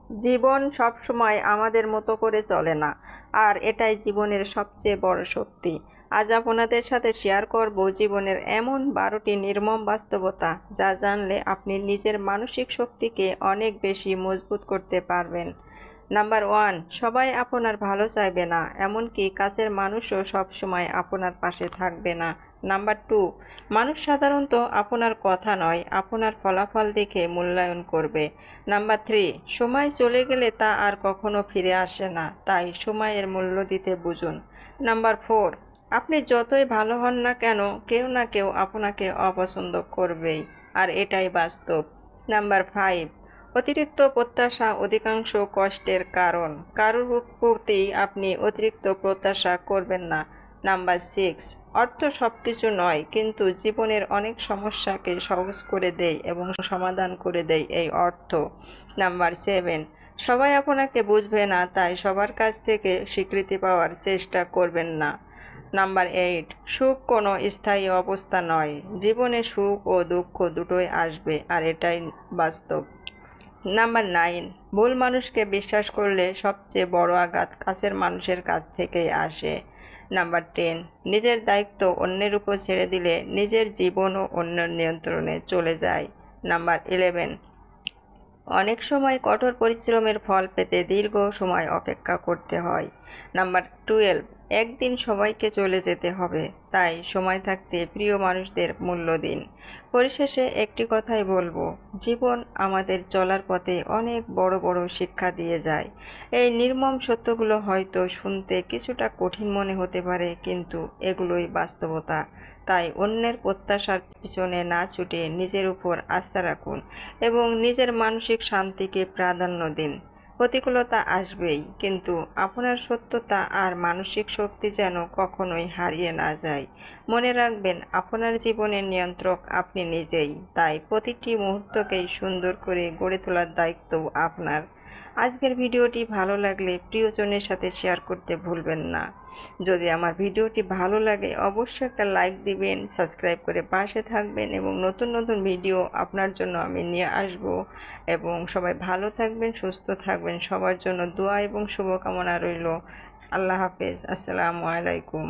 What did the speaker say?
জীবন সবসময় আমাদের মতো করে চলে না, আর এটাই জীবনের সবচেয়ে বড় শক্তি। আজ আপনাদের সাথে শেয়ার করব জীবনের এমন 12টি নির্মম বাস্তবতা, যা জানলে আপনি নিজের মানসিক শক্তিকে অনেক বেশি মজবুত করতে পারবেন। নাম্বার 1, সবাই আপনার ভালো চাইবে না, এমনকি কাছের মানুষও সবসময় আপনার পাশে থাকবে না। নাম্বার 2, মানুষ সাধারণত আপনার কথা নয়, আপনার ফলাফল দেখে মূল্যায়ন করবে। নাম্বার 3, সময় চলে গেলে তা আর কখনো ফিরে আসে না, তাই সময়ের মূল্য দিতে বুঝুন। নাম্বার 4, আপনি যতই ভালো হন না কেন, কেউ না কেউ আপনাকে অপছন্দ করবেই, আর এটাই বাস্তব। নাম্বার 5, অতিরিক্ত প্রত্যাশা অধিকাংশ কষ্টের কারণ। কারোর প্রতি আপনি অতিরিক্ত প্রত্যাশা করবেন না। নাম্বার 6, অর্থ সব কিছু নয়, কিন্তু জীবনের অনেক সমস্যাকে সহজ করে দেয় এবং সমাধান করে দেয় এই অর্থ। নাম্বার 7, সবাই আপনাকে বুঝবে না, তাই সবার কাছ থেকে স্বীকৃতি পাওয়ার চেষ্টা করবেন না। নাম্বার 8, সুখ কোনো স্থায়ী অবস্থা নয়। জীবনে সুখ ও দুঃখ দুটোই আসবে, আর এটাই বাস্তব। নাম্বার 9, ভুল মানুষকে বিশ্বাস করলে সবচেয়ে বড় আঘাত কাছের মানুষের কাছ থেকেই আসে। নাম্বার 10, নিজের দায়িত্ব অন্যের উপর ছেড়ে দিলে নিজের জীবনও অন্যের নিয়ন্ত্রণে চলে যায়। নাম্বার 11, অনেক সময় কঠোর পরিশ্রমের ফল পেতে দীর্ঘ সময় অপেক্ষা করতে হয়। নাম্বার 12, একদিন সবাইকে চলে যেতে হবে, তাই সময় থাকতে প্রিয় মানুষদের মূল্য দিন। পরিশেষে একটি কথাই বলবো, জীবন আমাদের চলার পথে অনেক বড় বড় শিক্ষা দিয়ে যায়। এই নির্মম সত্যগুলো হয়তো শুনতে কিছুটা কঠিন মনে হতে পারে, কিন্তু এগুলোই বাস্তবতা। তাই অন্যের প্রত্যাশার পিছনে না ছুটে নিজের উপর আস্থা রাখুন এবং নিজের মানসিক শান্তিকে প্রাধান্য দিন। প্রতিকূলতা আসবেই, কিন্তু আপনার সত্যতা আর মানসিক শক্তি যেন কখনোই হারিয়ে না যায়। মনে রাখবেন, আপনার জীবনের নিয়ন্ত্রক আপনি নিজেই, তাই প্রতিটি মুহূর্তকেই সুন্দর করে গড়ে তোলার দায়িত্ব আপনার। আজকের ভিডিওটি ভালো লাগলে প্রিয়জনের সাথে শেয়ার করতে ভুলবেন না। যদি আমার ভিডিওটি ভালো লাগে অবশ্যই একটা লাইক দিবেন, সাবস্ক্রাইব করে পাশে থাকবেন, এবং নতুন নতুন ভিডিও আপনার জন্য আমি নিয়ে আসব। এবং সবাই ভালো থাকবেন, সুস্থ থাকবেন, সবার জন্য দোয়া এবং শুভকামনা রইল। আল্লাহ হাফেজ। আসসালামু আলাইকুম।